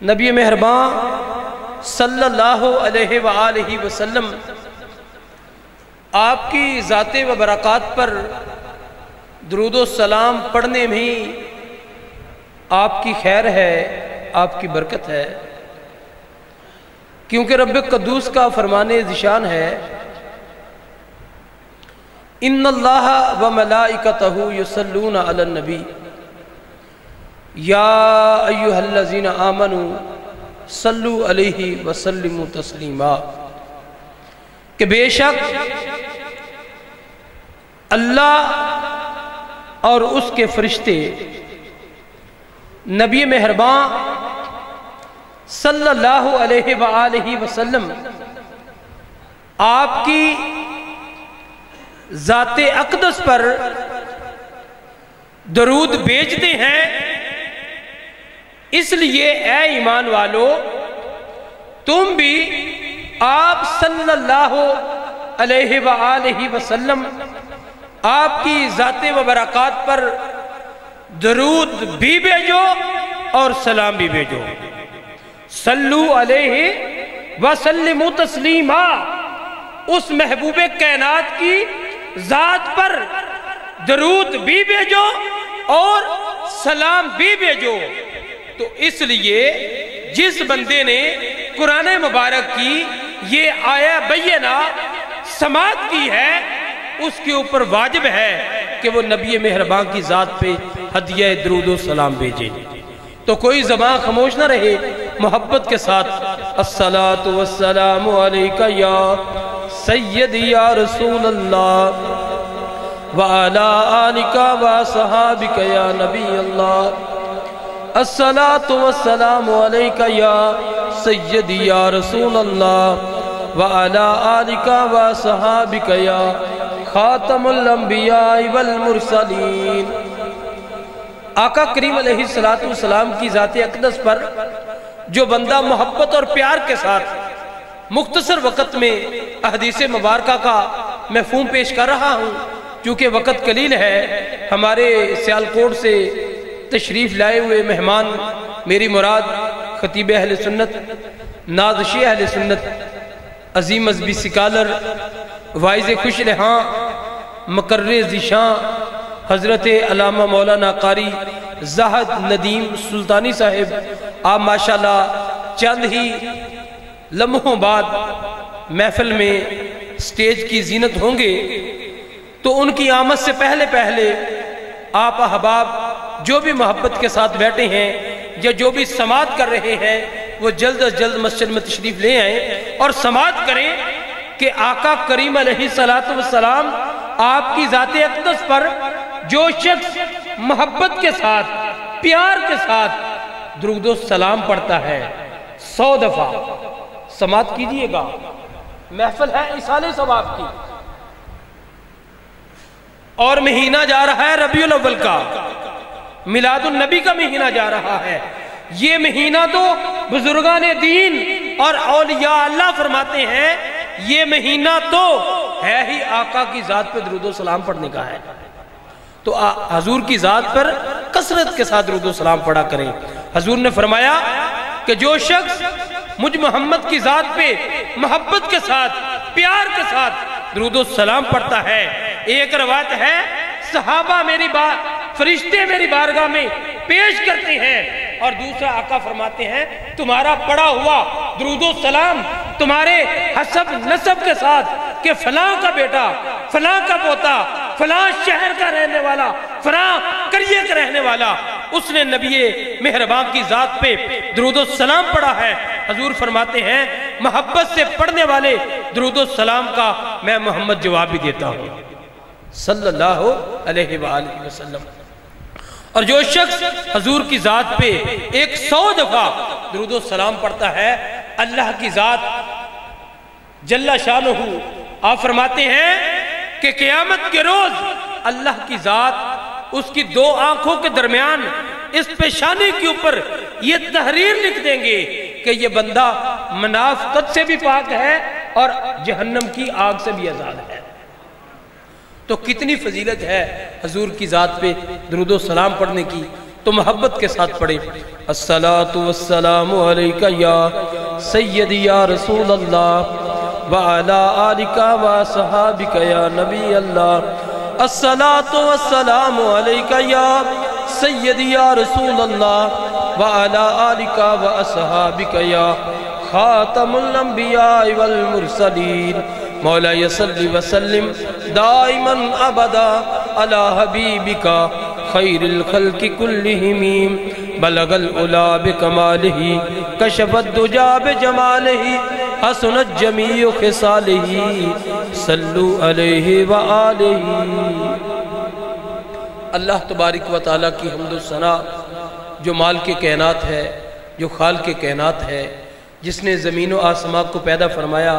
نبی مہربان صلی اللہ علیہ وآلہ وسلم آپ کی ذات و برکات پر درود و سلام پڑھنے میں آپ کی خیر ہے، آپ کی برکت ہے، کیونکہ رب قدوس کا فرمان ذیشان ہے ان اللہ و ملائکتہ یصلون علی النبی یا ایھا الذین آمنوا صلوا علیہ وسلموا تسلیما، کہ بے شک اللہ اور اس کے فرشتے نبی مہربان صلی اللہ علیہ وآلہ وسلم آپ کی ذات اقدس پر درود بھیجتے ہیں۔ اس لیے اے ایمان والو، تم بھی آپ صلی اللہ علیہ وآلہ وسلم آپ کی ذات و برکات پر درود بھی بھیجو اور سلام بھی بھیجو۔ صلو علیہ وسلموا تسلیما، اس محبوب کائنات کی ذات پر درود بھی بھیجو اور سلام بھی بھیجو۔ تو اس لیے جس بندے نے قرآن مبارک کی یہ آیہ بینہ سماعت کی ہے، اس کے اوپر واجب ہے کہ وہ نبی مہربان کی ذات پہ ہدیہ درود و سلام بھیجے۔ تو کوئی زبان خاموش نہ رہے، محبت کے ساتھ الصلاۃ والسلام علیکہ یا سیدی یا رسول اللہ وعلی آلکہ وصحابکہ یا نبی اللہ، الصلاۃ والسلام علیکہ یا سیدی یا رسول اللہ وعلی آلکہ وصحابکہ یا خاتم الانبیاء والمرسلین۔ آقا کریم علیہ السلام کی ذات اقدس پر جو بندہ محبت اور پیار کے ساتھ مختصر وقت میں احادیث مبارکہ کا مفہوم پیش کر رہا ہوں، چونکہ وقت قلیل ہے، ہمارے سیالکوٹ سے تشریف لائے ہوئے مہمان میری مراد خطیب اہل سنت، نازش اہل سنت، عظیم مذہبی سکالر، وائز خوش رہاں، مقرر ذیشان حضرت علامہ مولانا قاری زاہد ندیم سلطانی صاحب، آپ ماشاءاللہ چند ہی لمحوں بعد محفل میں سٹیج کی زینت ہوں گے، تو ان کی آمد سے پہلے آپ احباب جو بھی محبت کے ساتھ بیٹھے ہیں یا جو بھی سماعت کر رہے ہیں، وہ جلد از جلد مسجد میں تشریف لے آئیں اور سماعت کریں کہ آقا کریم علیہ السلام آپ کی ذات اقدس پر جو شخص محبت کے ساتھ پیار کے ساتھ درود و سلام پڑھتا ہے 100 دفعہ، سماعت کیجئے گا، محفل ہے اصال ثواب کی، اور مہینہ جا رہا ہے ربیع الاول کا، میلاد النبی کا مہینہ جا رہا ہے۔ یہ مہینہ تو بزرگان دین اور اولیاء اللہ فرماتے ہیں یہ مہینہ تو ہے ہی آقا کی ذات پہ درود و سلام پڑھنے کا ہے۔ تو حضور کی ذات پر کثرت کے ساتھ درود و سلام پڑھا کریں۔ حضور نے فرمایا کہ جو شخص مجھ محمد کی ذات پہ محبت کے ساتھ پیار کے ساتھ درود و سلام پڑھتا ہے، ایک روایت ہے صحابہ فرشتے میری بارگاہ میں پیش کرتے ہیں، اور دوسرا آقا فرماتے ہیں تمہارا پڑھا ہوا درود و سلام تمہارے حسب نسب کے ساتھ کہ فلاں کا بیٹا، فلاں کا پوتا، فلاں شہر کا رہنے والا، فلاں قریے کا رہنے والا، اس نے نبی مہربان کی ذات پہ درود و سلام پڑھا ہے۔ حضور فرماتے ہیں محبت سے پڑھنے والے درود و سلام کا میں محمد جواب بھی دیتا ہوں صلی اللہ علیہ وآلہ وسلم۔ اور جو شخص حضور کی ذات پہ 100 دفعہ درود و سلام پڑھتا ہے، اللہ کی ذات جل شانہ آپ فرماتے ہیں کہ قیامت کے روز اللہ کی ذات اس کی 2 آنکھوں کے درمیان اس پیشانی کے اوپر یہ تحریر لکھ دیں گے کہ یہ بندہ منافقت سے بھی پاک ہے اور جہنم کی آگ سے بھی آزاد ہے۔ تو کتنی فضیلت ہے حضور کی ذات پہ درود و سلام پڑھنے کی، تو محبت کے ساتھ پڑھیں۔ الصلاۃ والسلام علیک یا سیدی یا رسول اللہ وعلی آلک وصحابک یا نبی اللہ۔ الصلاۃ والسلام علیک یا سیدی یا رسول اللہ وعلی آلک وصحابک یا خاتم الانبیاء والمرسلین۔ مولا صلی وسلم دائما ابدا علی حبیبک خیر الخلق کلہم، بلغ العلا بکمالہ کشف الدجا بجمالہ حسنت جمیع خصالہ، صلو علیہ وآلہ۔ اللہ تبارک و تعالیٰ کی حمد و ثنا جو مالک کائنات ہے، جو خالق کائنات ہے، جس نے زمین و آسمان کو پیدا فرمایا،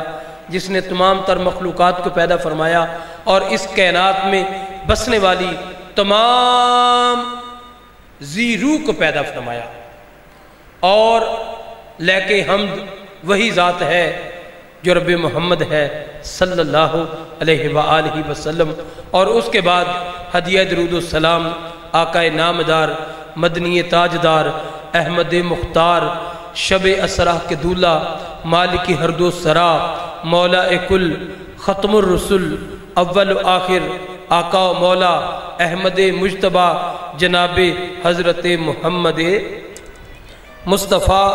جس نے تمام تر مخلوقات کو پیدا فرمایا اور اس کائنات میں بسنے والی تمام ذی روح کو پیدا فرمایا، اور لیکن حمد وہی ذات ہے جو رب محمد ہے صلی اللہ علیہ وآلہ وسلم، اور اس کے بعد ہدیہ درود السلام آقا نامدار مدنی تاجدار احمد مختار شب اسرا کے دولہ مالک ہرد و سرا مولا کل ختم الرسل اول و آخر آقا و مولا احمد مجتبہ جناب حضرت محمد مصطفیٰ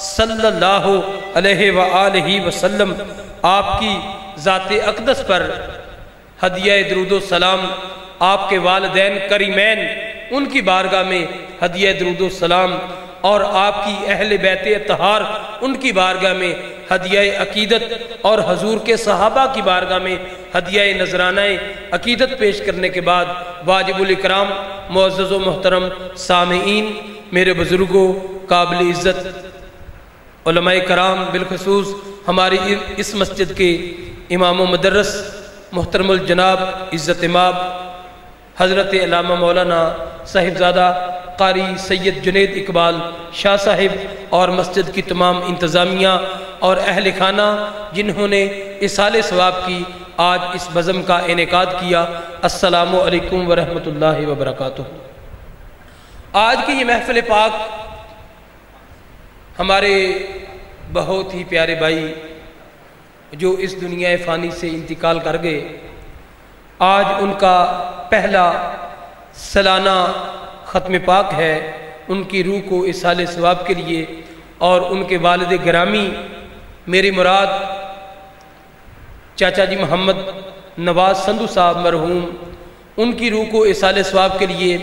صلی اللہ علیہ وآلہ وسلم، آپ کی ذات اقدس پر ہدیہ درود و سلام، آپ کے والدین کریمین ان کی بارگاہ میں ہدیہ درود و سلام، اور آپ کی اہل بیت اطہار ان کی بارگاہ میں ہدیہ عقیدت، اور حضور کے صحابہ کی بارگاہ میں ہدیہ نذرانہ عقیدت پیش کرنے کے بعد واجب الاکرام معزز و محترم سامعین، میرے بزرگوں، قابل عزت علماء کرام، بالخصوص ہماری اس مسجد کے امام و مدرس محترم الجناب عزت مآب حضرت علامہ مولانا صاحبزادہ قاری سید جنید اقبال شاہ صاحب، اور مسجد کی تمام انتظامیہ اور اہل خانہ جنہوں نے اصال ثواب کی آج اس بزم کا انعقاد کیا، السلام علیکم ورحمۃ اللہ وبرکاتہ۔ آج کی یہ محفل پاک ہمارے بہت ہی پیارے بھائی جو اس دنیا فانی سے انتقال کر گئے، آج ان کا پہلا سالانہ ختم پاک ہے، ان کی روح کو اصال ثواب کے لیے، اور ان کے والد گرامی میری مراد چاچا جی محمد نواز سندھو صاحب مرحوم، ان کی روح کو اصال ثواب کے لیے،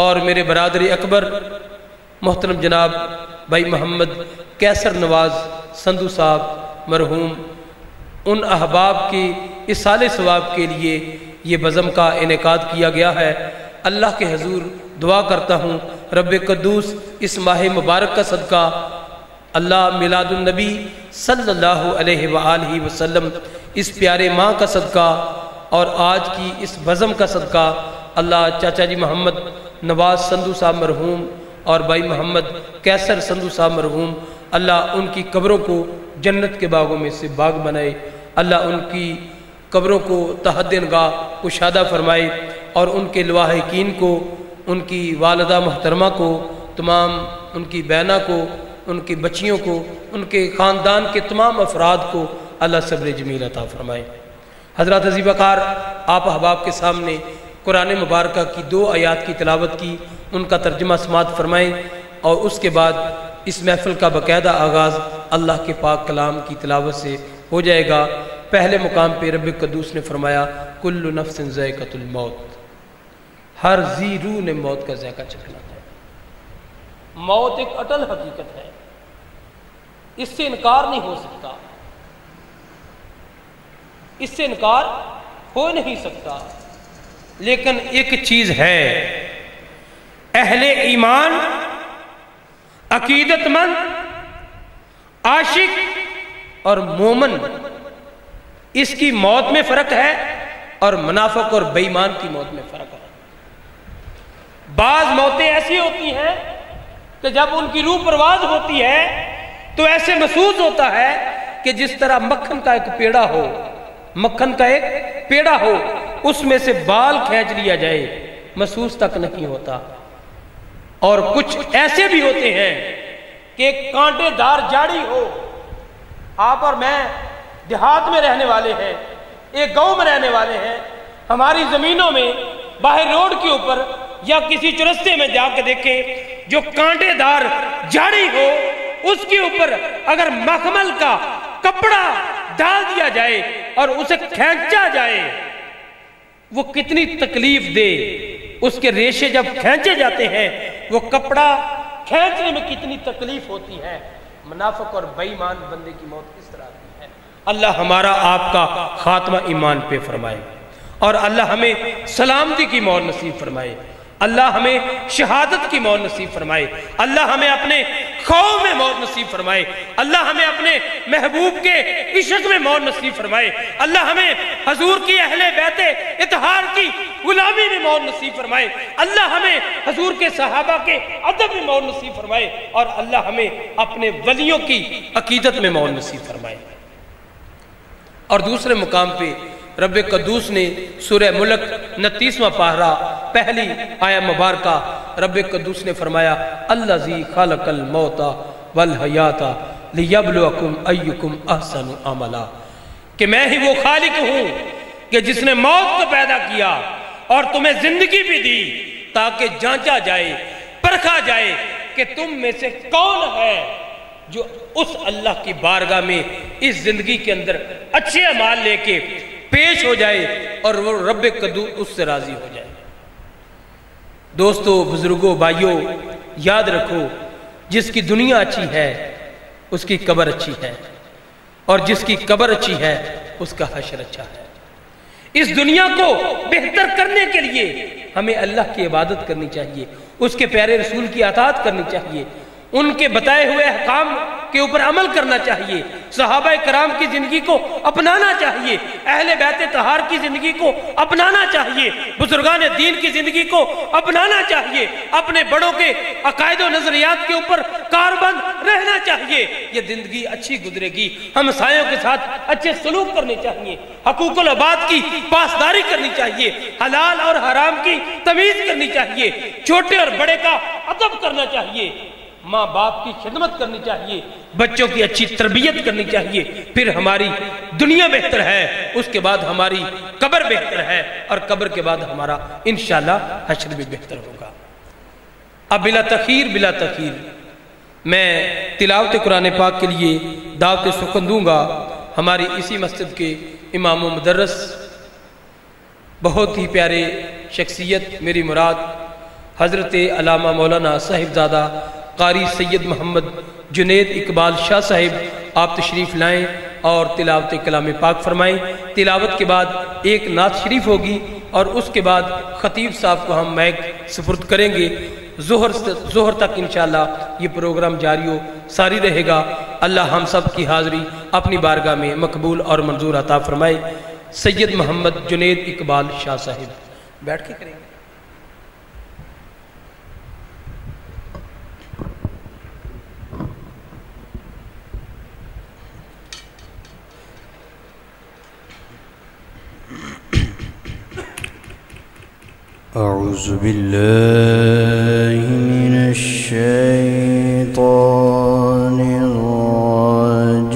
اور میرے برادر اکبر محترم جناب بھائی محمد کیسر نواز سندھو صاحب مرحوم، ان احباب کے اصال ثواب کے لیے یہ بزم کا انعقاد کیا گیا ہے۔ اللہ کے حضور دعا کرتا ہوں رب قدوس اس ماہ مبارک کا صدقہ، اللہ میلاد النبی صلی اللہ علیہ وآلہ وسلم اس پیارے ماہ کا صدقہ، اور آج کی اس بزم کا صدقہ، اللہ چاچا جی محمد نواز سندھو صاحب مرحوم اور بھائی محمد کیسر سندھو صاحب مرحوم، اللہ ان کی قبروں کو جنت کے باغوں میں سے باغ بنائے، اللہ ان کی قبروں کو تحت نگاہ کشادہ فرمائے، اور ان کے لواحقین کو، ان کی والدہ محترمہ کو، تمام ان کی بہنہ کو، ان کی بچیوں کو، ان کے خاندان کے تمام افراد کو اللہ صبر جمیل عطا فرمائے۔ حضرات عزیز وقار، آپ احباب کے سامنے قرآن مبارکہ کی 2 آیات کی تلاوت کی، ان کا ترجمہ سماعت فرمائیں، اور اس کے بعد اس محفل کا باقاعدہ آغاز اللہ کے پاک کلام کی تلاوت سے ہو جائے گا۔ پہلے مقام پہ رب قدوس نے فرمایا کل نفس ذائقۃ الموت، ہر ذی روح نے موت کا ذائقہ چکھنا ہے۔ موت ایک اٹل حقیقت ہے، اس سے انکار نہیں ہو سکتا، اس سے انکار ہو نہیں سکتا، لیکن ایک چیز ہے، اہل ایمان، عقیدت مند، عاشق اور مومن، اس کی موت میں فرق ہے، اور منافق اور بے ایمان کی موت میں فرق ہے۔ بعض موتیں ایسی ہوتی ہیں کہ جب ان کی روح پرواز ہوتی ہے تو ایسے محسوس ہوتا ہے کہ جس طرح مکھن کا ایک پیڑا ہو، مکھن کا ایک پیڑا ہو، اس میں سے بال کھینچ لیا جائے، محسوس تک نہیں ہوتا۔ اور کچھ ایسے بھی ہوتے ہیں کہ کانٹے دار جاڑی ہو. آپ اور میں دیہات میں رہنے والے ہیں, ایک گاؤں میں رہنے والے ہیں. ہماری زمینوں میں باہر روڈ کے اوپر یا کسی چرستے میں جا کے دیکھیں, جو کانٹے دار جاڑی ہو اس کے اوپر اگر مخمل کا کپڑا ڈال دیا جائے اور اسے کھینچا جائے, وہ کتنی تکلیف دے. اس کے ریشے جب کھینچے جاتے ہیں, وہ کپڑا کھینچنے میں کتنی تکلیف ہوتی ہے. منافق اور بے ایمان بندے کی موت کس طرح ہوتی ہے. اللہ ہمارا آپ کا خاتمہ ایمان پہ فرمائے, اور اللہ ہمیں سلامتی کی موت نصیب فرمائے. اللہ ہمیں شہادت کی موت نصیب فرمائے. اللہ ہمیں اپنے خوف میں موت نصیب فرمائے. اللہ ہمیں اپنے محبوب کے عشق میں موت نصیب فرمائے. اللہ ہمیں حضور کی اہل بیت اطہار کی غلامی میں موت نصیب فرمائے. اللہ ہمیں حضور کے صحابہ کے ادب میں موت نصیب فرمائے. اور اللہ ہمیں اپنے ولیوں کی عقیدت میں موت نصیب فرمائے. اور دوسرے مقام پہ رب قدوس نے سورہ ملک 29واں پارہ پہلی آیہ مبارکہ رب قدوس نے فرمایا, الذی خلق الموت والحیات لیبلوکم ایکم احسن عملا, کہ میں ہی وہ خالق ہوں کہ جس نے موت کو پیدا کیا اور تمہیں زندگی بھی دی تاکہ جانچا جائے, پرکھا جائے کہ تم میں سے کون ہے جو اس اللہ کی بارگاہ میں اس زندگی کے اندر اچھے اعمال لے کے پیش ہو جائے اور وہ رب قدوس اس سے راضی ہو جائے. دوستو, بزرگوں, بھائیوں, یاد رکھو, جس کی دنیا اچھی ہے اس کی قبر اچھی ہے, اور جس کی قبر اچھی ہے اس کا حشر اچھا ہے. اس دنیا کو بہتر کرنے کے لیے ہمیں اللہ کی عبادت کرنی چاہیے, اس کے پیارے رسول کی اطاعت کرنی چاہیے, ان کے بتائے ہوئے احکام کے اوپر عمل کرنا چاہیے, صحابہ کرام کی زندگی کو اپنانا چاہیے, اہل بیت طہار کی زندگی کو اپنانا چاہیے, بزرگان دین کی زندگی کو اپنانا چاہیے, اپنے بڑوں کے عقائد و نظریات کے اوپر کاربند رہنا چاہیے. یہ زندگی اچھی گزرے گی. ہمسایوں کے ساتھ اچھے سلوک کرنے چاہیے, حقوق العباد کی پاسداری کرنی چاہیے, حلال اور حرام کی تمیز کرنی چاہیے, چھوٹے اور بڑے کا ادب کرنا چاہیے, ماں باپ کی خدمت کرنی چاہیے, بچوں کی اچھی تربیت کرنی چاہیے. پھر ہماری دنیا بہتر ہے, اس کے بعد ہماری قبر بہتر ہے, اور قبر کے بعد ہمارا انشاءاللہ حشر بھی بہتر ہوگا. اب بلا تخیر میں تلاوت قرآن پاک کے لیے دعوت سخن دوں گا. ہماری اسی مسجد کے امام و مدرس, بہت ہی پیارے شخصیت, میری مراد حضرت علامہ مولانا صاحبزادہ قاری سید محمد جنید اقبال شاہ صاحب, آپ تشریف لائیں اور تلاوت کلام پاک فرمائیں. تلاوت کے بعد ایک نعت شریف ہوگی, اور اس کے بعد خطیب صاحب کو ہم مائک سپرد کریں گے. ظہر تک انشاءاللہ یہ پروگرام جاری و ساری رہے گا. اللہ ہم سب کی حاضری اپنی بارگاہ میں مقبول اور منظور عطا فرمائے. سید محمد جنید اقبال شاہ صاحب بیٹھ کے کریں گے. أعوذ بالله من الشيطان الرجيم.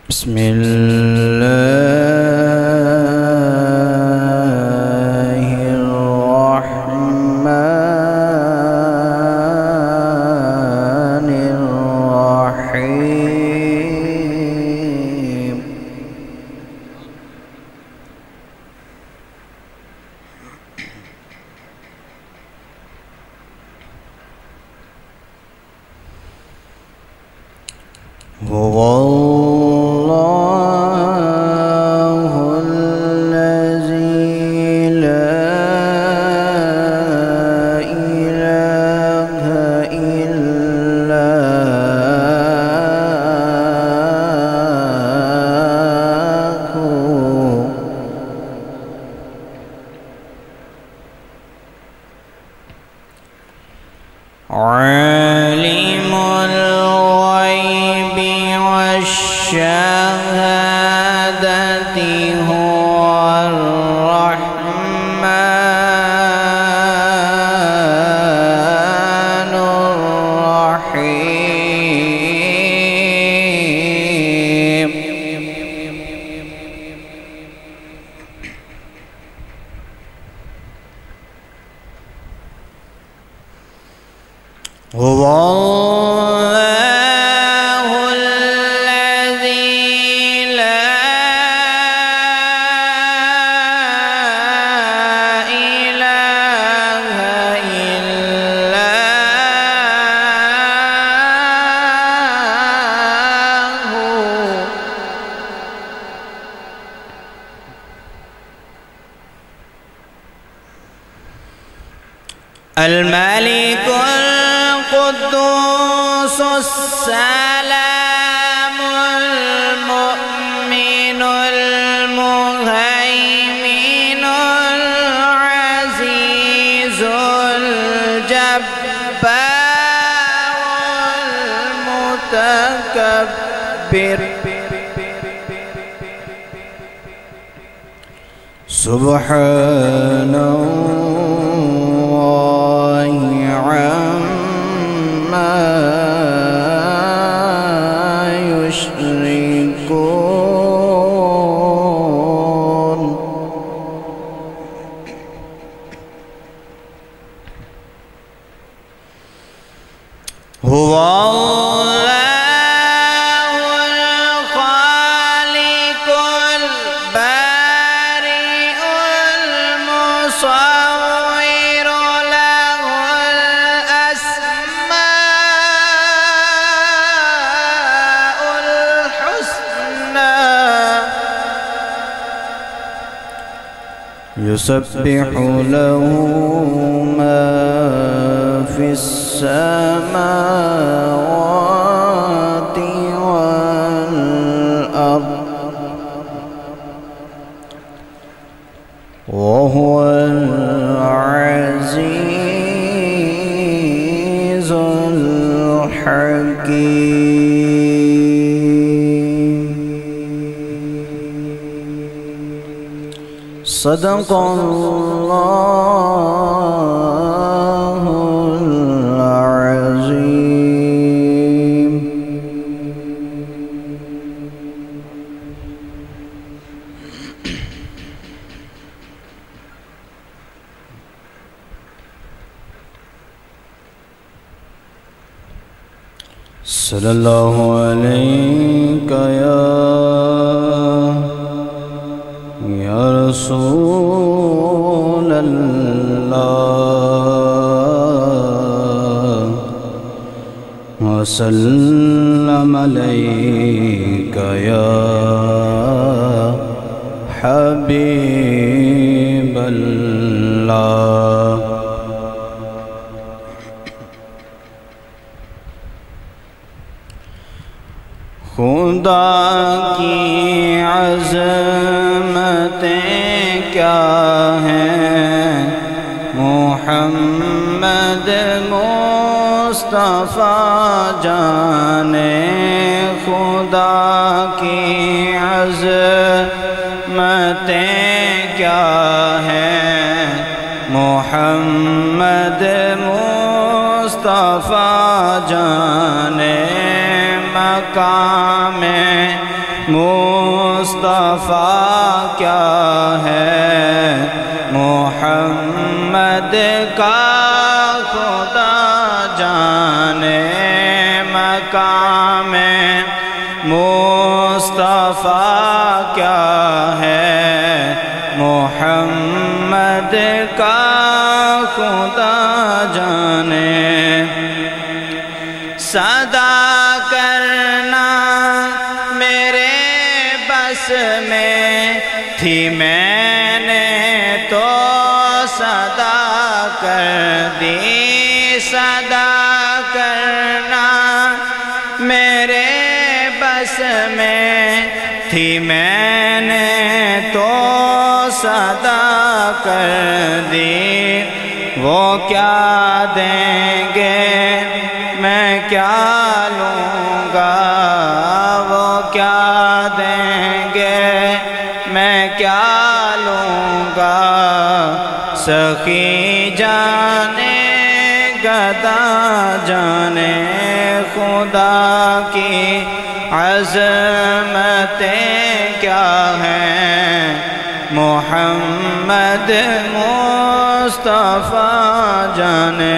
بسم الله هو الله شهادتي هو الرحمن الرحيم. هو الله الذي لا إله إلا هو الملك القدوس السلام المؤمن المهيمن العزيز الجبار المتكبر سبحان الله عما يشركون. هو الله الخالق البارئ المصور له الأسماء الحسنى يسبح له ما في السماوات والأرض وهو العزيز الحكيم. صدق الله العظيم. صلى الله عليك يا رسول الله وسلم عليك يا حبيب الله. خدا کی عظمتیں کیا ہیں محمد مصطفیٰ جانے. خدا کی عظمتیں کیا ہیں محمد مصطفیٰ جانے. مقام مصطفیٰ کیا ہے محمد کا خدا جانے. مقام مصطفیٰ کیا ہے محمد کا خدا جانے. صدا کرنا میرے بس میں تھی میں نے تو صدا کر دی. صدا کرنا میرے بس میں تھی میں نے تو صدا کر دی. وہ کیا دیں گے میں کیا لوں گا. وہ کیا دیں گے میں کیا لوں گا سخی جانے گدا جانے خدا کی عظمتیں کیا ہیں محمد مصطفیٰ جانے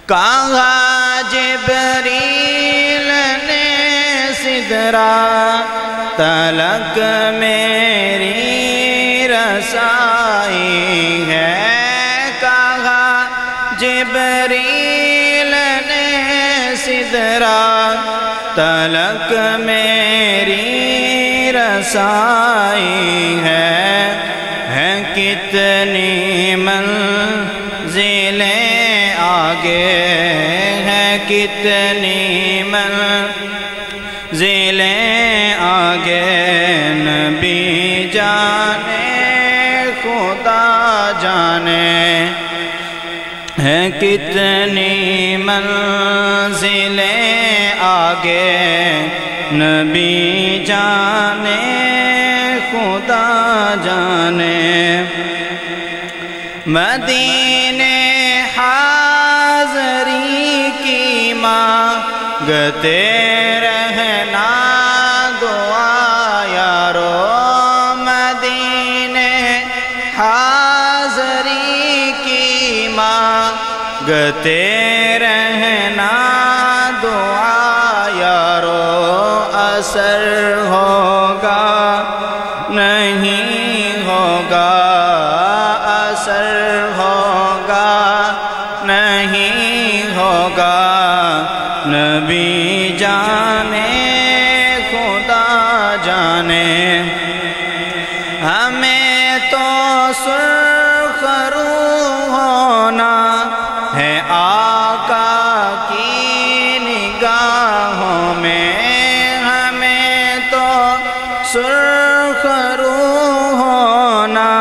کہا جبریل نے سدرا تلک میری رسائی ہے کہا جبریل نے سدرا تلک میری رسائی ہے کتنی منزلیں آگے ہیں کتنی منزلیں آگے نبی جانے خدا جانے ہیں کتنی منزلیں آگے نبی جانے خدا جانے مدینے حاضری کی مانگتے رہنا دعا یارو مدینے حاضری کی مانگتے رہنا دعا یارو اثر ہوگا نہیں ہوگا اثر ہوگا نہیں ہوگا نبی جانے خدا جانے ہمیں تو سرخ روح ہونا ہے آقا کی نگاہوں میں ہمیں تو سرخ روح ہونا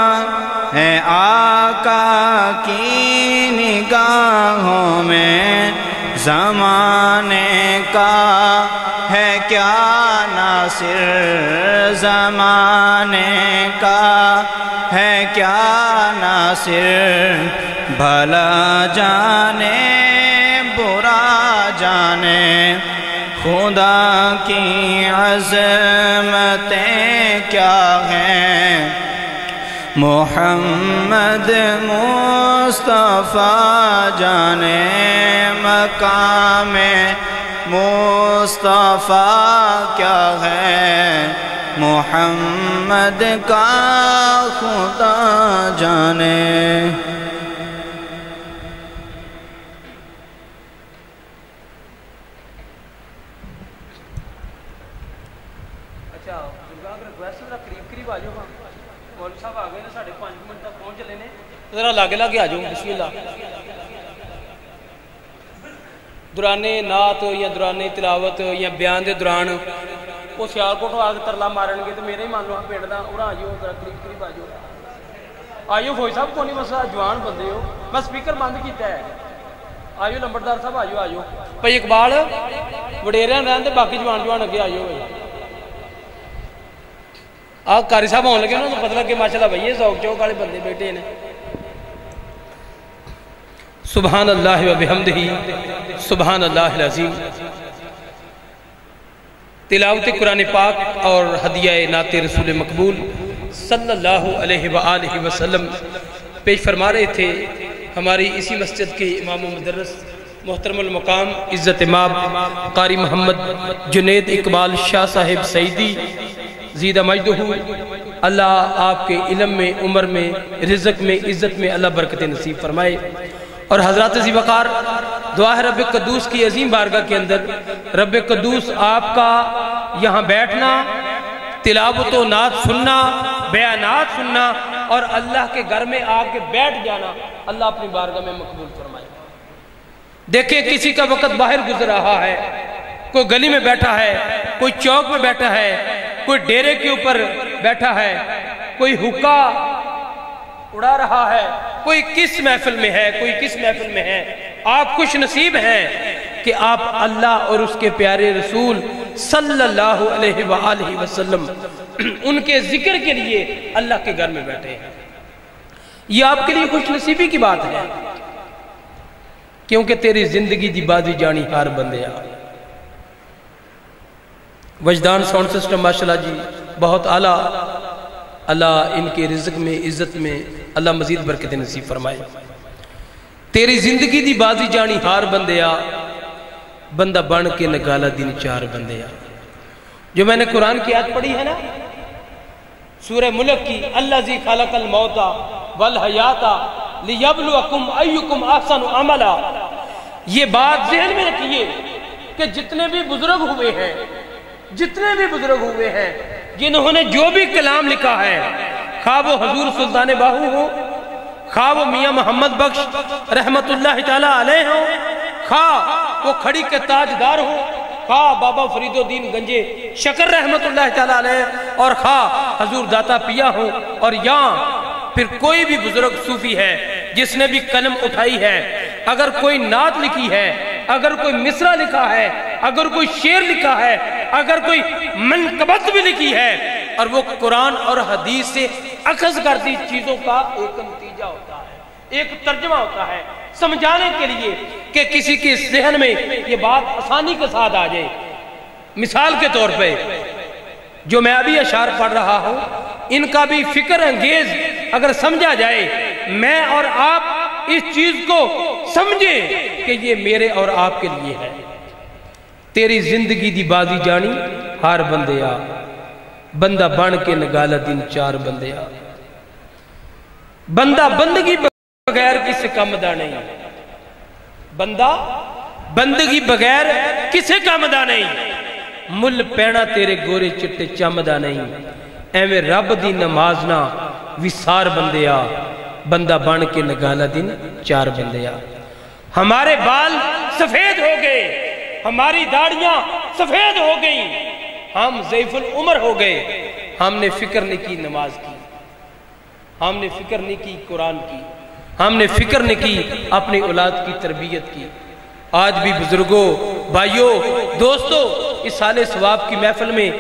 ہے آقا کی نگاہوں میں زمانے کا ہے کیا ناصر زمانے کا ہے کیا ناصر بھلا جانے برا جانے خدا کی عظمتیں کیا ہیں محمد مصطفیٰ جانے مقام مصطفیٰ کیا ہے محمد کا خدا جانے اچھا قریب آ جاؤ مولوی صاحب آ گئے نے 5.5 منٹ تک پہنچ چلے نے ذرا لاگے لاگے آ جاؤ بسم اللہ دوران نعت یا دوران تلاوت یا بیان دے دوران وہ سیالکوٹ آ کے ترلا مارن گے تو میرے ہی مان لو پنڈ کا ادھر آ جاؤ ذرا قریب آ جاؤ آئیو فوج صاحب کو نہیں مسئلہ جوان بندے ہو میں سپیکر بند کیتا ہے آئیو لمبردار صاحب آ جاؤ بھائی اقبال وڈیریاں رہن دے باقی جوان اگے آ جاؤ قاری صاحب آن لگے انہوں نے پتہ لگ کہ ماشاءاللہ بھائی یہ ذوق چوک والے بندے بیٹھے ہیں سبحان اللہ و بحمدہ سبحان اللہ العظیم تلاوت قرآن پاک اور ہدیہ نعت رسول مقبول صلی اللہ علیہ وآلہ وسلم پیش فرما رہے تھے ہماری اسی مسجد کے امام و مدرس محترم المقام عزت ماب قاری محمد جنید اقبال شاہ صاحب سعیدی زیدہ مجدہ اللہ آپ کے علم میں عمر میں رزق میں عزت میں اللہ برکت نصیب فرمائے اور حضرات ذی وقار دعا ہے رب قدوس کی عظیم بارگاہ کے اندر رب قدوس آپ کا یہاں بیٹھنا تلاوت و نعت سننا بیانات سننا اور اللہ کے گھر میں آ کے بیٹھ جانا اللہ اپنی بارگاہ میں مقبول فرمائے دیکھیں کسی کا وقت باہر گزر رہا ہے کوئی گلی میں بیٹھا ہے کوئی چوک میں بیٹھا ہے کوئی ڈیرے کے اوپر بیٹھا ہے کوئی حقہ اڑا رہا ہے کوئی کس محفل میں ہے کوئی کس محفل میں ہے آپ خوش نصیب ہیں کہ آپ اللہ اور اس کے پیارے رسول صلی اللہ علیہ وآلہ وسلم ان کے ذکر کے لیے اللہ کے گھر میں بیٹھے ہیں۔ یہ آپ کے لیے خوش نصیبی کی بات ہے، کیونکہ تیری زندگی دی بازی جانی ہار بندے آ۔ وجدان ساؤنڈ سسٹم ماشاءاللہ جی بہت اعلیٰ، اللہ ان کے رزق میں عزت میں اللہ مزید برکت نصیب فرمائے۔ تیری زندگی دی بازی جانی ہار بندے آ، بندہ بن کے نگالا دن چار بندے آ۔ جو میں نے قرآن کی آیت پڑھی ہے نا سورہ ملک کی، الذی خلق الموت والحیات لیبلوکم ایکم احسن عملا، یہ بات ذہن میں رکھیے کہ جتنے بھی بزرگ ہوئے ہیں، جتنے بھی بزرگ ہوئے ہیں، جنہوں نے جو بھی کلام لکھا ہے، خواہ وہ حضور سلطان باہو ہو، خواہ وہ میاں محمد بخش رحمت اللہ تعالیٰ علیہ ہو، خواہ وہ کھڑی کے تاجدار ہو، خواہ بابا فرید الدین گنجے شکر رحمت اللہ تعالیٰ علیہ، اور خواہ حضور داتا پیا ہو، اور یہاں پھر کوئی بھی بزرگ صوفی ہے جس نے بھی قلم اٹھائی ہے، اگر کوئی نعت لکھی ہے، اگر کوئی مصرع لکھا ہے، اگر کوئی شعر لکھا ہے، اگر کوئی منقبت بھی لکھی ہے، اور وہ قرآن اور حدیث سے اخذ کرتی چیزوں کا ایک نتیجہ ہوتا ہے، ایک ترجمہ ہوتا ہے سمجھانے کے لیے کہ کسی کے ذہن میں یہ بات آسانی کے ساتھ آ جائے۔ مثال کے طور پہ جو میں ابھی اشعار پڑھ رہا ہوں، ان کا بھی فکر انگیز اگر سمجھا جائے، میں اور آپ اس چیز کو سمجھیں کہ یہ میرے اور آپ کے لیے ہے۔ تیری زندگی دی بازی جانی ہار بندے آ، بندہ بن کے نگالا دن چار بندے آ۔ بندہ بندگی بغیر کسے کم دا نہیں، بندہ بندگی بغیر کسے کم دا نہیں، مل پینا تیرے گورے چٹے چمدا نہیں، ایویں رب دی نماز نہ وسار بندے آ، بندہ بن کے نگالا دن چار بندے آ۔ ہمارے بال سفید ہو گئے، ہماری داڑیاں سفید ہو گئیں، ہم ضعیف العمر ہو گئے، ہم نے فکر نہیں کی نماز کی، ہم نے فکر نہیں کی قرآن کی، ہم نے فکر نہیں کی اپنی اولاد کی تربیت کی۔ آج بھی بزرگوں، بھائیوں، دوستوں، اس سال ثواب کی محفل میں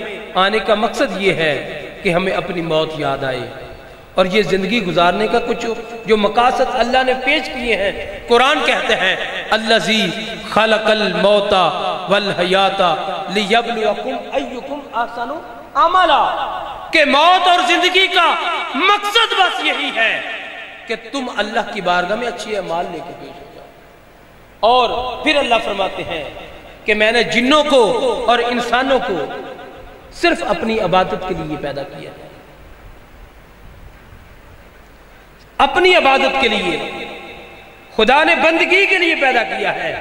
آنے کا مقصد یہ ہے کہ ہمیں اپنی موت یاد آئے، اور یہ زندگی گزارنے کا کچھ جو مقاصد اللہ نے پیش کیے ہیں، قرآن کہتے ہیں الذی خلق الموت والحیات لیبلوکم ایکم احسن عملا، کہ موت اور زندگی کا مقصد بس یہی ہے کہ تم اللہ کی بارگاہ میں اچھی اعمال لے کے پیش ہو جاؤ۔ اور پھر اللہ فرماتے ہیں کہ میں نے جنوں کو اور انسانوں کو صرف اپنی عبادت کے لیے پیدا کیا ہے، اپنی عبادت کے لیے، خدا نے بندگی کے لیے پیدا کیا ہے،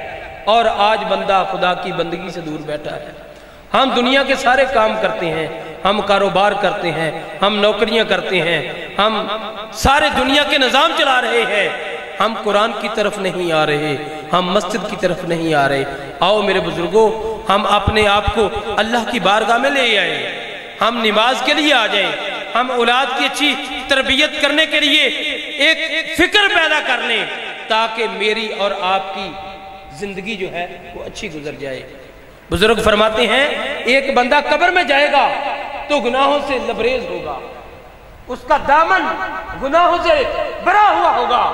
اور آج بندہ خدا کی بندگی سے دور بیٹھا ہے۔ ہم دنیا کے سارے کام کرتے ہیں، ہم کاروبار کرتے ہیں، ہم نوکریاں کرتے ہیں، ہم سارے دنیا کے نظام چلا رہے ہیں، ہم قرآن کی طرف نہیں آ رہے، ہم مسجد کی طرف نہیں آ رہے۔ آؤ میرے بزرگوں، ہم اپنے آپ کو اللہ کی بارگاہ میں لے آئیں، ہم نماز کے لیے آ جائیں، ہم اولاد کی اچھی تربیت کرنے کے لیے ایک فکر پیدا کر لیں، تاکہ میری اور آپ کی زندگی جو ہے وہ اچھی گزر جائے۔ بزرگ فرماتے ہیں ایک بندہ قبر میں جائے گا تو گناہوں سے لبریز ہوگا، اس کا دامن گناہوں سے بھرا ہوا ہوگا،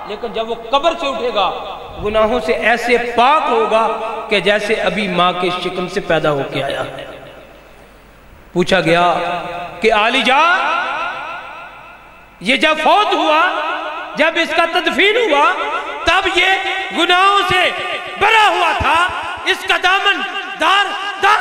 لیکن جب وہ قبر سے اٹھے گا گناہوں سے ایسے پاک ہوگا کہ جیسے ابھی ماں کے شکم سے پیدا ہو کے آیا ہے۔ پوچھا گیا کہ عالی جا، یہ جب فوت ہوا، جب اس کا تدفین ہوا، تب یہ گناہوں سے بھرا ہوا تھا، اس کا دامن دار تھا،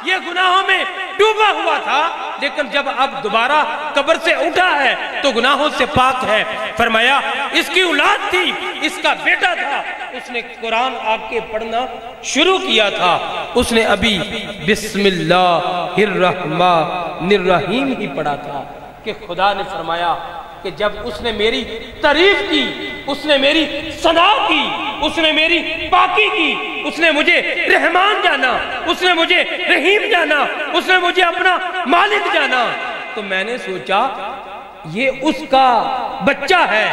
یہ گناہوں میں ڈوبا ہوا تھا، لیکن جب اب دوبارہ قبر سے اٹھا ہے تو گناہوں سے پاک ہے۔ فرمایا اس کی اولاد تھی، اس کا بیٹا تھا، اس نے قرآن آپ کے پڑھنا شروع کیا تھا، اس نے ابھی بسم اللہ الرحمن الرحیم ہی پڑھا تھا کہ خدا نے فرمایا کہ جب اس نے میری تعریف کی، اس نے میری ثنا کی، اس نے میری پاکی کی، اس نے مجھے رحمان جانا، اس نے مجھے رحیم جانا، اس نے مجھے اپنا مالک جانا، تو میں نے سوچا یہ اس کا بچہ ہے،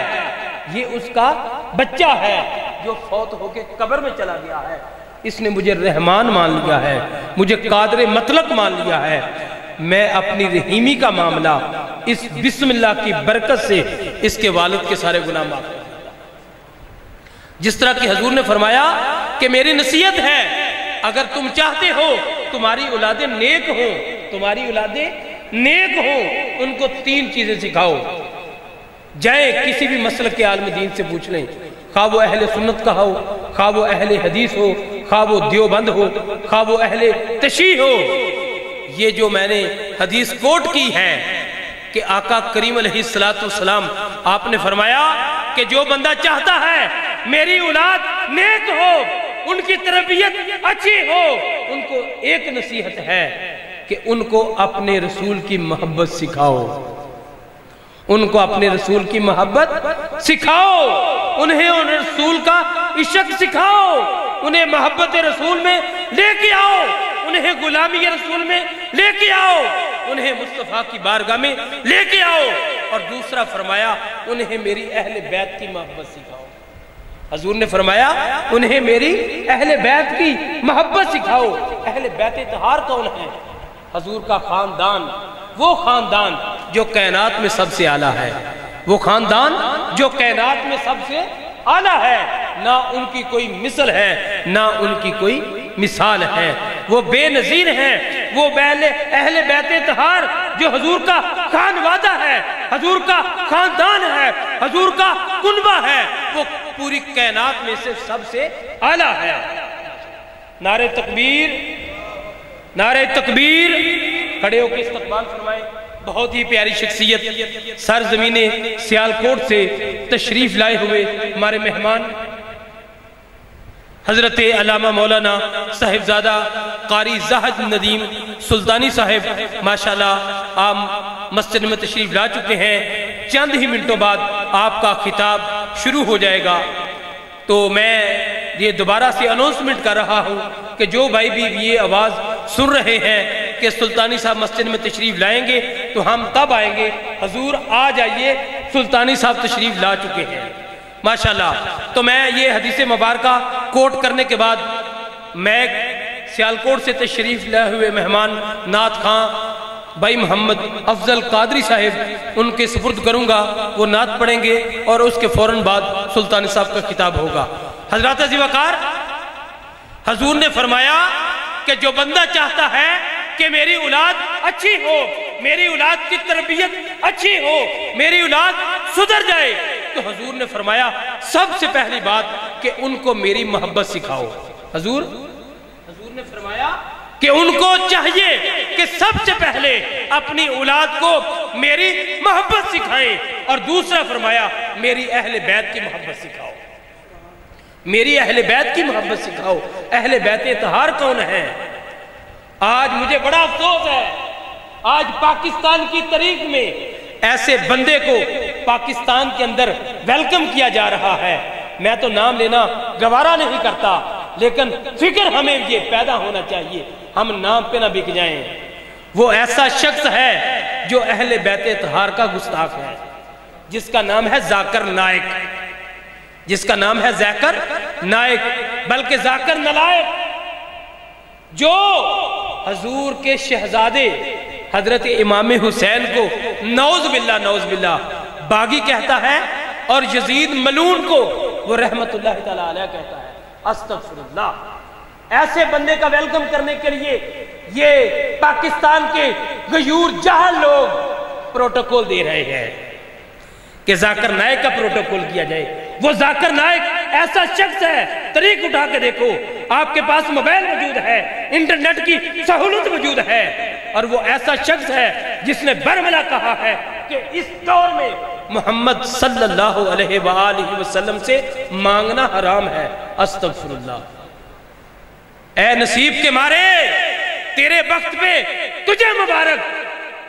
یہ اس کا بچہ ہے جو فوت ہو کے قبر میں چلا گیا ہے۔ اس نے مجھے رحمان مان لیا ہے، مجھے قادر مطلق مان لیا ہے، میں اپنی رحیمی کا معاملہ اس بسم اللہ کی برکت سے اس کے والد کے سارے گناہ معاف کر دیتا۔ جس طرح کہ حضور نے فرمایا کہ میری نصیحت ہے، اگر تم چاہتے ہو تمہاری اولادیں نیک ہوں، تمہاری اولادیں نیک ہوں، ان کو 3 چیزیں سکھاؤ۔ جائیں کسی بھی مسلک کے عالم دین سے پوچھ لیں، خواہ وہ اہل سنت کا ہو، خواہ وہ اہل حدیث ہو، خواہ وہ دیوبند ہو، خواہ وہ اہل تشیع ہو۔ یہ جو میں نے حدیث کوٹ کی ہے کہ آقا کریم علیہ السلام آپ نے فرمایا کہ جو بندہ چاہتا ہے میری اولاد نیک ہو، ان کی تربیت اچھی ہو، ان کو ایک نصیحت ہے کہ ان کو اپنے رسول کی محبت سکھاؤ، ان کو اپنے رسول کی محبت سکھاؤ، انہیں رسول کا عشق سکھاؤ، انہیں محبت رسول میں لے کے آؤ، انہیں غلامی رسول میں لے کے آؤ، انہیں مصطفیٰ کی بارگاہ میں لے کے آؤ، اور دوسرا فرمایا انہیں میری اہل بیت کی محبت سکھاؤ۔ حضور نے فرمایا انہیں میری اہل بیت کی محبت سکھاؤ۔ اہل بیت طہار کون ہے؟ حضور کا خاندان، وہ خاندان جو کائنات میں سب سے اعلیٰ ہے، وہ خاندان جو کائنات میں سب سے اعلیٰ ہے، نہ ان کی کوئی مثل ہے نہ ان کی کوئی مثال ہے، وہ بے نظیر ہیں، وہ اہل بیت طہار جو حضور کا خانوادہ ہے، حضور کا خاندان ہے، حضور کا کنبہ ہے، وہ پوری کائنات میں سے سب سے اعلیٰ ہے۔ نعرہ تکبیر، نعرہ تکبیر، کھڑے ہو کے استقبال فرمائیں۔ بہت ہی پیاری شخصیت سرزمین سیالکوٹ سے تشریف لائے ہوئے ہمارے مہمان حضرت علامہ مولانا صاحبزادہ قاری زاہد ندیم سلطانی صاحب ماشاءاللہ آپ مسجد میں تشریف لا چکے ہیں۔ چند ہی منٹوں بعد آپ کا خطاب شروع ہو جائے گا، تو میں یہ دوبارہ سے اناؤنسمنٹ کر رہا ہوں کہ جو بھائی بھی یہ آواز سن رہے ہیں کہ سلطانی صاحب مسجد میں تشریف لائیں گے تو ہم تب آئیں گے، حضور آ جائیے، سلطانی صاحب تشریف لا چکے ہیں ماشاءاللہ۔ تو میں یہ حدیث مبارکہ کوٹ کرنے کے بعد میں سیالکوٹ سے تشریف لائے ہوئے مہمان نعت خاں بھائی محمد افضل قادری صاحب ان کے سپرد کروں گا، وہ نعت پڑھیں گے اور اس کے فوراً بعد سلطانی صاحب کا خطاب ہوگا۔ حضرات عزیز وقار، حضور نے فرمایا کہ جو بندہ چاہتا ہے کہ میری اولاد اچھی ہو، میری اولاد کی تربیت اچھی ہو، میری اولاد سدھر جائے، تو حضور نے فرمایا سب سے پہلی بات کہ ان کو میری محبت سکھاؤ۔ حضور نے فرمایا کہ ان کو چاہیے کہ سب سے پہلے اپنی اولاد کو میری محبت سکھائیں، اور دوسرا فرمایا میری اہل بیت کی محبت سکھاؤ، میری اہل بیت کی محبت سکھاؤ۔ اہل بیت طہار کون ہے؟ آج مجھے بڑا افسوس ہے، آج پاکستان کی تاریخ میں ایسے بندے کو پاکستان کے اندر ویلکم کیا جا رہا ہے، میں تو نام لینا گوارا نہیں کرتا، لیکن فکر ہمیں یہ پیدا ہونا چاہیے، ہم نام پہ نہ بک جائیں۔ وہ ایسا شخص ہے جو اہل بیت طہار کا گستاخ ہے، جس کا نام ہے ذاکر نائک، جس کا نام ہے ذاکر نائک، بلکہ ذاکر نلائک، جو حضور کے شہزادے حضرت امام حسین کو نعوذ باللہ باغی کہتا ہے، اور یزید ملعون کو وہ رحمت اللہ تعالیٰ علیہ کہتا ہے۔ استغفر اللہ۔ ایسے بندے کا ویلکم کرنے کے لیے یہ پاکستان کے غیور جاہل لوگ پروٹوکول دے رہے ہیں کہ ذاکر نائک کا پروٹوکول کیا جائے۔ وہ ذاکر نائک ایسا شخص ہے، طریق اٹھا کے دیکھو، آپ کے پاس موبائل موجود ہے، انٹرنیٹ کی سہولت موجود ہے، اور وہ ایسا شخص ہے جس نے برملا کہا ہے کہ اس دور میں محمد صلی اللہ علیہ وآلہ وسلم سے مانگنا حرام ہے۔ استغفر اللہ۔ اے نصیب کے مارے، تیرے وقت پہ تجھے مبارک۔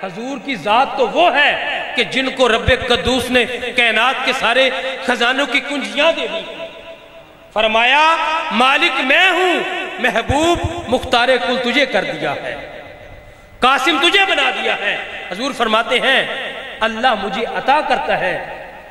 حضور کی ذات تو وہ ہے کہ جن کو رب قدوس نے کائنات کے سارے خزانوں کی کنجیاں دے دی، فرمایا مالک میں ہوں، محبوب مختار کل تجھے کر دیا ہے، قاسم تجھے بنا دیا ہے۔ حضور فرماتے ہیں اللہ مجھے عطا کرتا ہے،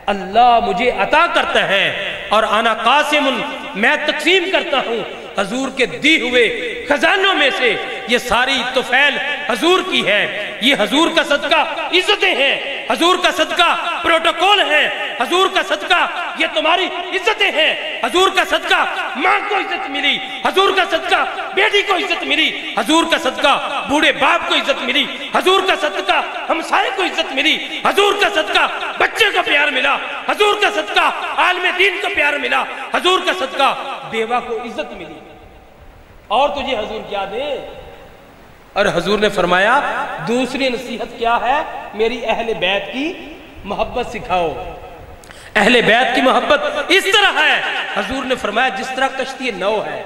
اللہ مجھے عطا کرتا ہے، اور انا قاسم، میں تقسیم کرتا ہوں۔ حضور کے دی ہوئے خزانوں میں سے یہ ساری طفیل حضور کی ہے، یہ حضور کا صدقہ عزتیں ہیں، حضور کا صدقہ پروٹوکول ہے، حضور کا صدقہ یہ تمہاری عزتیں ہیں، حضور کا صدقہ ماں کو عزت ملی، حضور کا صدقہ بیٹی کو عزت ملی، حضور کا صدقہ بوڑھے باپ کو عزت ملی، حضور کا صدقہ ہمسائے کو عزت ملی، حضور کا صدقہ بچے کو پیار ملا، حضور کا صدقہ عالم دین کو پیار ملا، حضور کا صدقہ بیوہ کو عزت ملی، اور تجھے حضور کیا دے؟ اور حضور نے فرمایا دوسری نصیحت کیا ہے؟ میری اہل بیت کی محبت سکھاؤ۔ اہل بیت کی محبت اس طرح ہے، حضور نے فرمایا جس طرح کشتی نو ہے،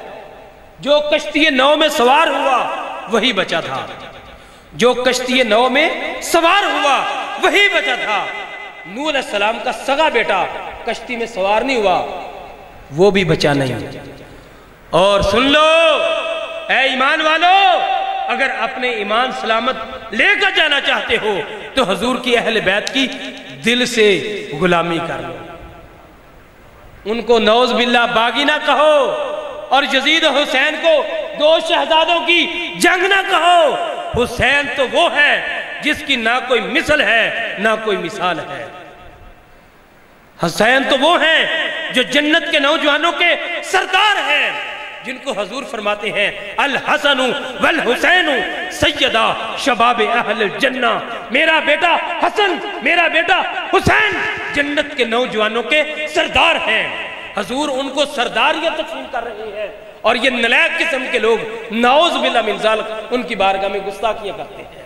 جو کشتی نو میں سوار ہوا وہی بچا تھا، جو کشتی نو میں سوار ہوا وہی بچا تھا۔ نوح علیہ السلام کا سگا بیٹا کشتی میں سوار نہیں ہوا، وہ بھی بچا نہیں۔ اور سن لو اے ایمان والو، اگر اپنے ایمان سلامت لے کر جانا چاہتے ہو تو حضور کی اہل بیت کی دل سے غلامی کر لو، ان کو نعوذ باللہ باغی نہ کہو، اور یزید و حسین کو دو شہزادوں کی جنگ نہ کہو۔ حسین تو وہ ہے جس کی نہ کوئی مثل ہے نہ کوئی مثال ہے، حسین تو وہ ہیں جو جنت کے نوجوانوں کے سردار ہیں، جن کو حضور فرماتے ہیں الحسن والحسین سیدہ شباب اہل الجنہ، میرا بیٹا حسن میرا بیٹا حسین جنت کے نوجوانوں کے سردار ہیں۔ حضور ان کو سرداریت تقسیم کر رہے ہیں، اور یہ نلائق قسم کے لوگ نعوذ باللہ من ذالک ان کی بارگاہ میں گستاخیاں کرتے ہیں۔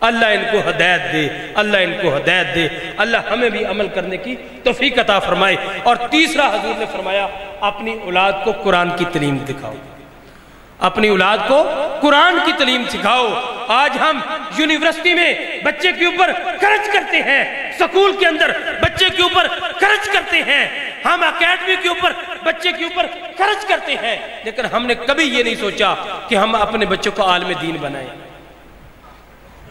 اللہ ان کو ہدایت دے، اللہ ان کو ہدایت دے، اللہ ہمیں بھی عمل کرنے کی توفیق عطا فرمائے۔ اور تیسرا حضور نے فرمایا اپنی اولاد کو قرآن کی تعلیم دکھاؤ، اپنی اولاد کو قرآن کی تعلیم سکھاؤ۔ آج ہم یونیورسٹی میں بچے کے اوپر خرچ کرتے ہیں، سکول کے اندر بچے کے اوپر خرچ کرتے ہیں، ہم اکیڈمی کے اوپر بچے کے اوپر خرچ کرتے ہیں، لیکن ہم نے کبھی یہ نہیں سوچا کہ ہم اپنے بچوں کو عالم دین بنائیں،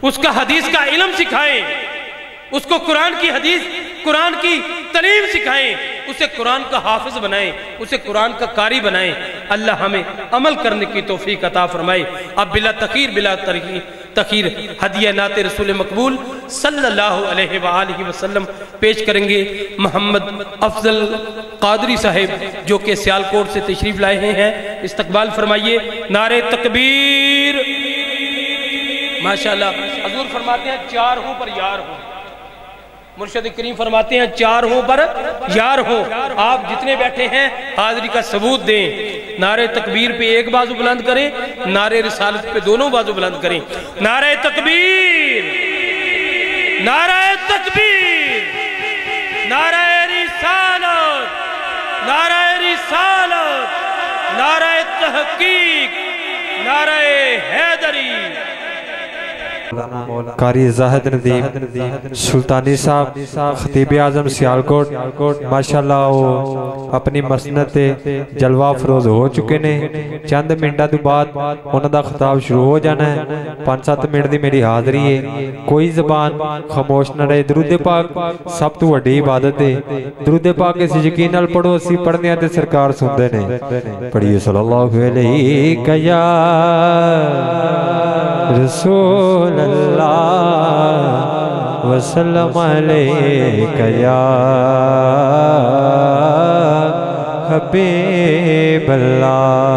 اس کا حدیث کا علم سکھائیں، اس کو قرآن کی حدیث قرآن کی تعلیم سکھائیں، اسے قرآن کا حافظ بنائیں، اسے قرآن کا قاری بنائیں۔ اللہ ہمیں عمل کرنے کی توفیق عطا فرمائے۔ اب بلا تخیر بلا تخیر ہدیہ نعت رسول مقبول صلی اللہ علیہ وآلہ وسلم پیش کریں گے محمد افضل قادری صاحب، جو کہ سیالکوٹ سے تشریف لائے ہیں۔ استقبال فرمائیے، نعرہ تکبیر۔ ماشاءاللہ حضور فرماتے ہیں چار ہوں پر یار ہوں، مرشد کریم فرماتے ہیں چار ہوں پر یار ہوں۔ آپ جتنے بیٹھے ہیں حاضری کا ثبوت دیں، نعرہ تکبیر پہ ایک بازو بلند کریں، نعرہ رسالت پہ دونوں بازو بلند کریں۔ نعرہ تکبیر، نعرہ تکبیر، نعرہ رسالت، نعرہ رسالت، نعرہ تحقیق، نعرہ حیدری۔ قاری زاہد ندیم سلطانی صاحب خطیب اعظم سیالکوٹ، ماشاءاللہ وہ اپنی مسند جلوہ فروز ہو چکے نے۔ چند منٹاں تو بعد انہاں دا خطاب شروع ہو جانا ہے۔ 5-7 منٹ دی میری حاضری ہے، کوئی زبان خاموش نہ رہے۔ درود پاک سب تو وڈی عبادت ہے، درود پاک اس یقین نال پڑھو، اسی پڑھنے تے سرکار سندے نے۔ پڑھیے صلی اللہ علیہ یا رسول اللہ وسلم علیکہ یا حبیب اللہ۔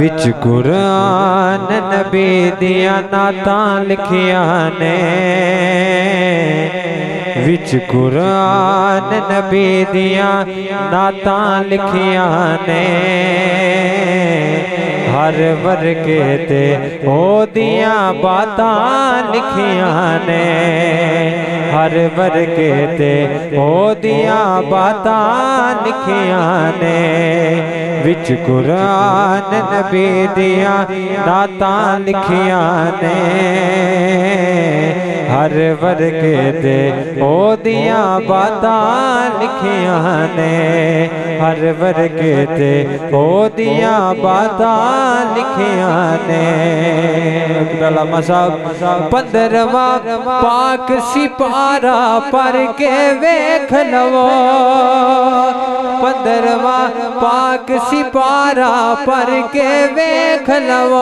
وچ قرآن نبی دیاں نعتاں لکھیاں نے، وچ قرآن نبی دیاں نعتاں لکھیاں نے، ہر ورگے تے او دیاں باتاں لکھیاں نے، ہر ورگے تے او دیاں باتاں لکھیاں نے۔ وچ قرآن نبی دیاں نعتاں لکھیاں نے ہر ورگے دے او دیاں باتاں لکھیاں نے ہر ورگے دے او دیاں باتاں لکھیاں نے علامہ صاحب 15واں پاک سپارہ پڑھ کے ویکھ لو 15واں پاک سپارہ پڑھ کے ویکھ لو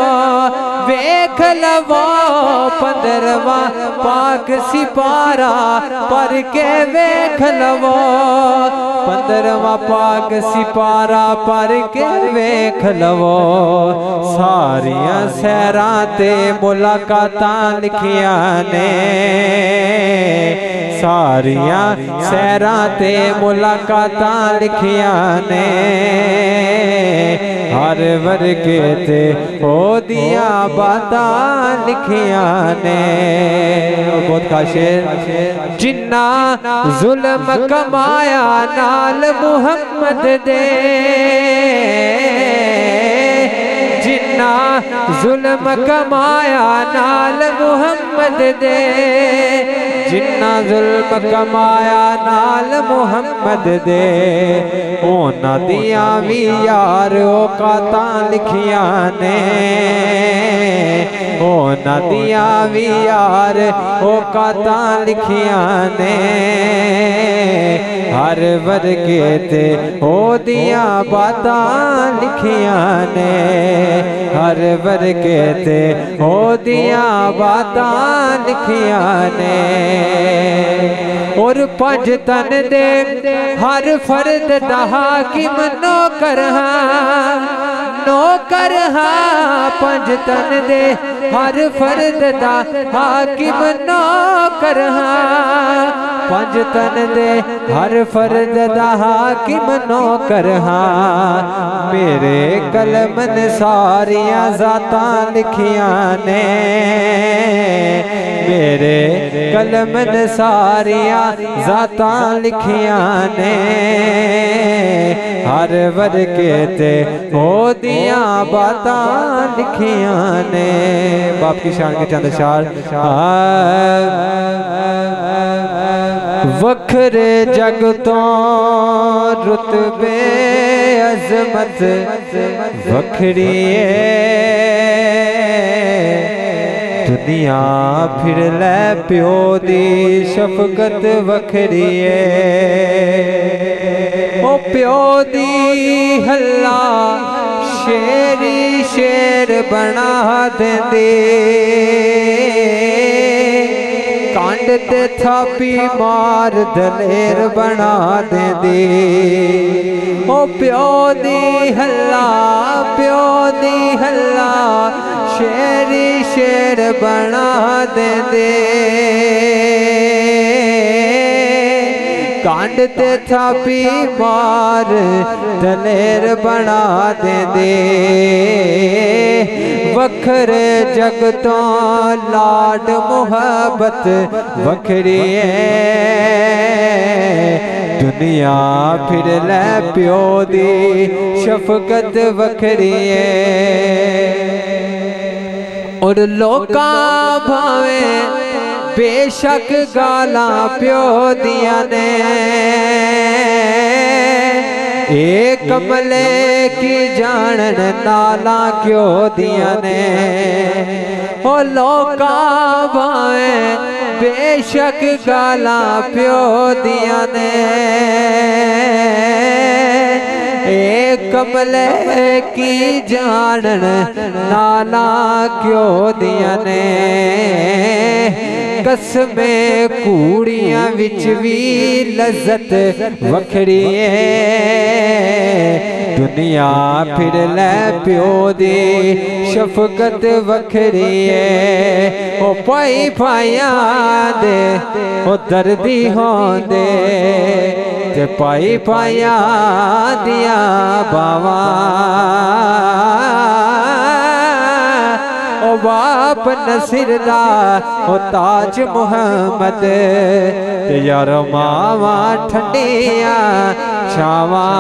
15واں پاک سپارہ پڑھ کے ویکھ لو 15واں پاک سپارہ پڑھ کے ویکھ لو ساریاں سیراں تے ملاقاتاں لکھیاں نے ساریاں سیراں تے ملاقاتاں لکھیاں نے ہر ورگے تے او دیاں باتاں لکھیاں نے بہت کا شعر جنہ ظلم کمایا نال محمد دے جنہ ظلم کمایا نال محمد دے جنہ ظلم کمایا نال محمد دے اونا دیاں وی یار اوقاتاں لکھیاں نے اونا دیاں وی یار اوقاتاں لکھیاں نے ہر ورگے تے او دیاں باتاں لکھیاں نے ہر ورگے تے او دیاں باتاں لکھیاں نے اور 5 تن دے ہر فرد دا حاکم نوکر ہاں 5 تن دے ہر فرد دا حاکم نوکر ہاں 5 تن دے ہر فرد دا حاکم نوکر ہاں میرے قلم نے ساریاں ذاتاں لکھیاں نے میرے قلم نے ساریاں ذاتاں لکھیاں نے ہر ورگے تے او دیاں باتاں لکھیاں نے باپ کی شان کے چند اشعار وکھرے جگ تو رتبے عظمت وکھری دنیا پھر لے پیو دی شفقت وکھری او پیو دی ہلا شیری شیر بنا دیندے کانڈ تے تھاپی مار دلیر بنا دیندے او پیو دی ہلا شیری شیر بنا دیندے کانڈ تے تھاپی مار دلیر بنا دیندے وکھرے جگ تو لاڈ محبت وکھری دنیا پھر لے پیو دی شفقت وکھری اور لوکاں بھاویں بے شک گالاں پیو دیاں نے ایک کملے کی جانن نالاں کیوں دیاں نے او لوکاں بھاویں بے شک گالاں پیو دیاں نے ایک کملے کی جانن نالاں کیوں دیاں نے قسمیں کوڑیاں وچ وی لذت وکھری دنیا پھر لے پیو دی شفقت وکھری او پائی پائیاں دے او دردی ہون دے تے پائی پائیاں دیا باواں او باپ نصر دا او تاج محمد تے یار ماواں ٹھنڈیاں چھاواں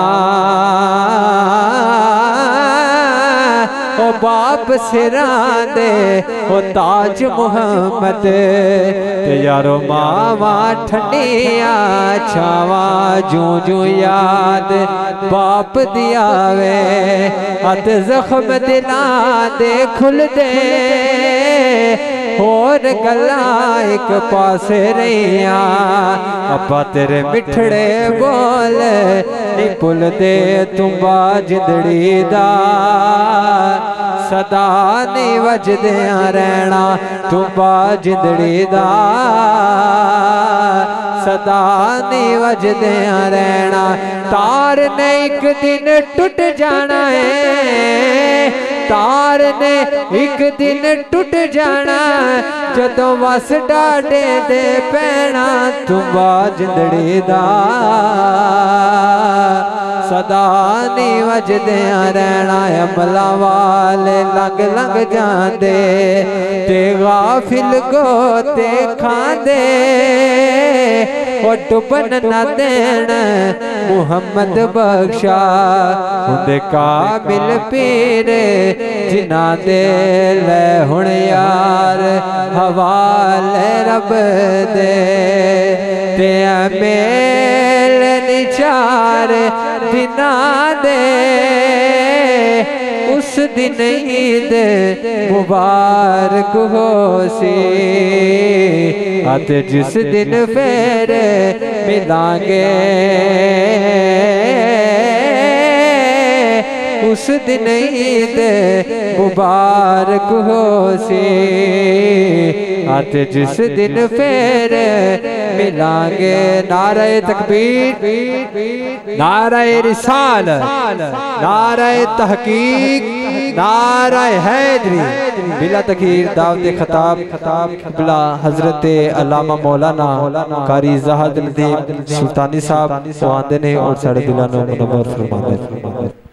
او باپ سران دے او تاج محمد تے یارو ماما ٹھنڈیا چھاوا جو جو یاد باپ دیا وے ات زخم دلان دے کھل دے اور گلا ایک پاس رہیاں ابا تیرے مٹھڑے بول نہیں پل دے تم با جندڑی دا صدا نہیں وجدیاں رہنا تم با جندڑی دا صدا نہیں وجدیاں رہنا تار نے ایک دن ٹوٹ جانا ہے تار نے ایک دن ٹوٹ جانا جدوں وس ڈاڈے دے پینا تم با جندڑی دا صدا نہیں وجدیاں رہنا عملہ والے لنگ لنگ جاندے تے غافل کو تے کھاندے اور ڈبن نہ دین محمد بخشا ہندے کامل پیر جنا دے لے ہن یار حوالے رب دے تے میل نچار دنا دے اس دن عید مبارک ہو سی آتے جس دن پھر ملیں گے اس دن عید مبارک ہو سی آتے جس دن پھر ملیں گے نعرہ تکبیر نعرہ رسالت نعرہ تحقیق نعرہ حیدری بلا تخیر دعوت خطاب بلا حضرت علامہ مولانا قاری زاہد ندیم سلطانی صاحب سواندے نے اور ساڑھے دلانوں منور فرمانے